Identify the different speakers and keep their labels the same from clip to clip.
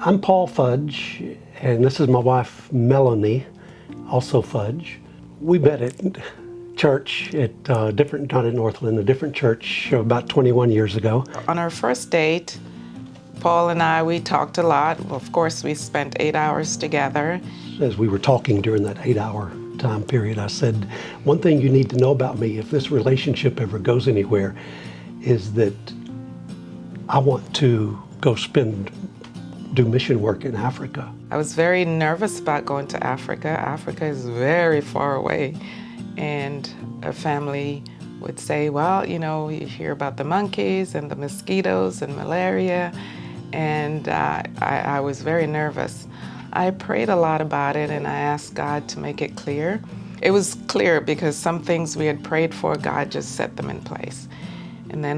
Speaker 1: I'm Paul Fudge, and this is my wife, Melonie, also Fudge. We met at church at not in Northland, a different church about 21 years ago.
Speaker 2: On our first date, Paul and I, we talked a lot. Of course, we spent 8 hours together.
Speaker 1: As we were talking during that 8-hour time period, I said, one thing you need to know about me if this relationship ever goes anywhere is that I want to go do mission work in Africa.
Speaker 2: I was very nervous about going to Africa. Africa is very far away. And a family would say, well, you know, you hear about the monkeys and the mosquitoes and malaria. And I was very nervous. I prayed a lot about it and I asked God to make it clear. It was clear because some things we had prayed for, God just set them in place. And then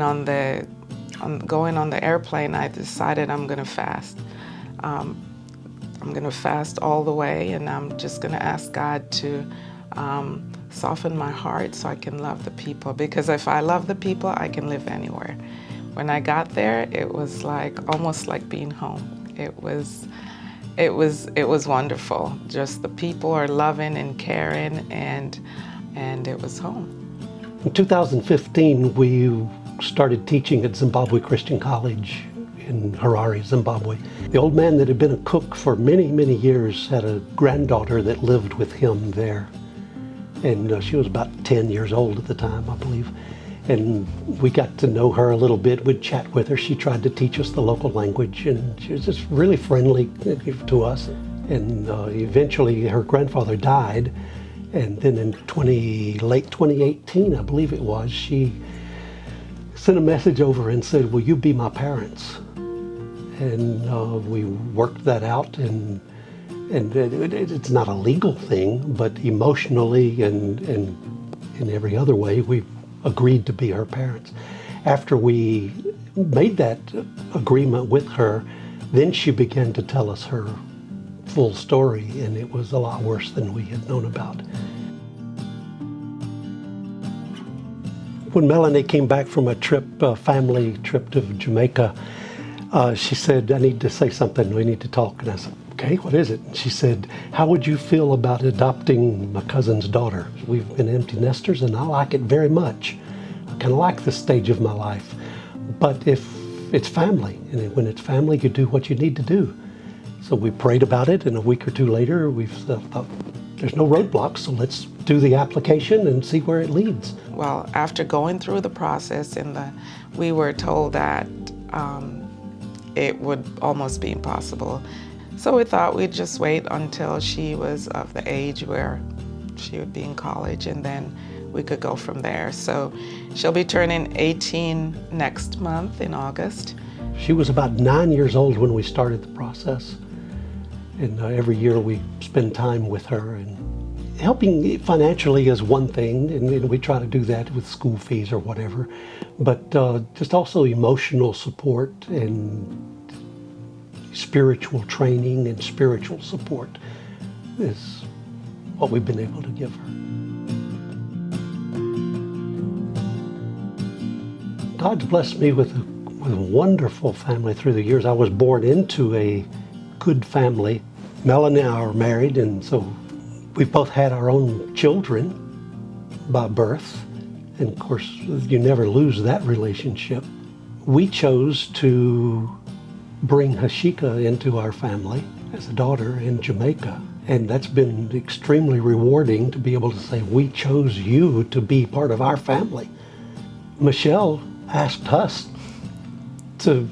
Speaker 2: going on the airplane, I decided I'm gonna fast. I'm gonna fast all the way, and I'm just gonna ask God to soften my heart so I can love the people. Because if I love the people, I can live anywhere. When I got there, it was almost like being home. It was wonderful. Just the people are loving and caring, and it was home.
Speaker 1: In 2015, we started teaching at Zimbabwe Christian College in Harare, Zimbabwe. The old man that had been a cook for many, many years had a granddaughter that lived with him there. And she was about 10 years old at the time, I believe. And we got to know her a little bit. We'd chat with her. She tried to teach us the local language, and she was just really friendly to us. And eventually her grandfather died. And then in late 2018, I believe it was, she sent a message over and said, will you be my parents? And we worked that out, and it's not a legal thing, but emotionally and in every other way, we agreed to be her parents. After we made that agreement with her, then she began to tell us her full story, and it was a lot worse than we had known about. When Melonie came back from a family trip to Jamaica, she said, I need to say something, we need to talk. And I said, okay, what is it? And she said, how would you feel about adopting my cousin's daughter? We've been empty nesters and I like it very much. I kind of like this stage of my life. But if it's family, and when it's family, you do what you need to do. So we prayed about it, and a week or two later, we thought, there's no roadblocks, so let's do the application and see where it leads.
Speaker 2: Well, after going through the process, we were told that it would almost be impossible. So we thought we'd just wait until she was of the age where she would be in college, and then we could go from there. So she'll be turning 18 next month in August.
Speaker 1: She was about 9 years old when we started the process. And every year we spend time with her, and helping financially is one thing, and we try to do that with school fees or whatever, but just also emotional support and spiritual training and spiritual support is what we've been able to give her. God's blessed me with a wonderful family through the years. I was born into a good family. Melonie and I are married, and so we've both had our own children by birth. And of course, you never lose that relationship. We chose to bring Hashika into our family as a daughter in Jamaica. And that's been extremely rewarding to be able to say, we chose you to be part of our family. Michelle asked us to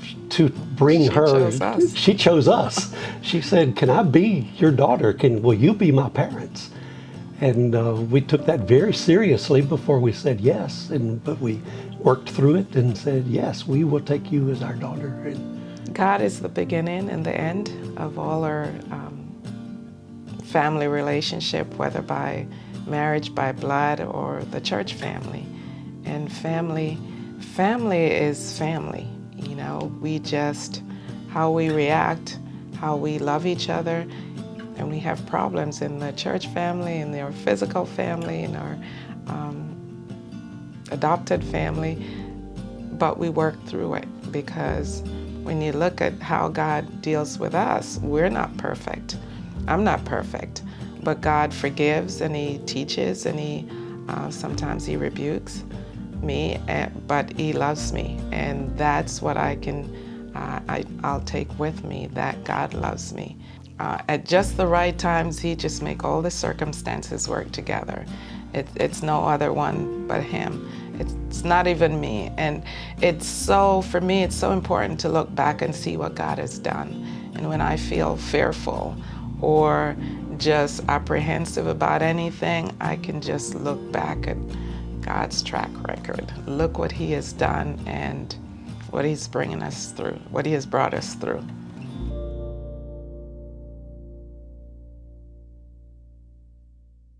Speaker 1: bring her.
Speaker 2: Chose us.
Speaker 1: She chose us. She said, can I be your daughter? Will you be my parents? And we took that very seriously before we said yes. But we worked through it and said, yes, we will take you as our daughter.
Speaker 2: God is the beginning and the end of all our family relationship, whether by marriage, by blood, or the church family. And family is family. You know, how we react, how we love each other, and we have problems in the church family, in our physical family, in our adopted family, but we work through it because when you look at how God deals with us, we're not perfect. I'm not perfect, but God forgives and He teaches and He sometimes He rebukes me, but He loves me, and that's what I'll take with me, that God loves me. At just the right times, He just make all the circumstances work together. It's no other one but Him. It's not even me. And for me, it's so important to look back and see what God has done. And when I feel fearful or just apprehensive about anything, I can just look back at God's track record. Look what He has done and what He's bringing us through, what He has brought us through.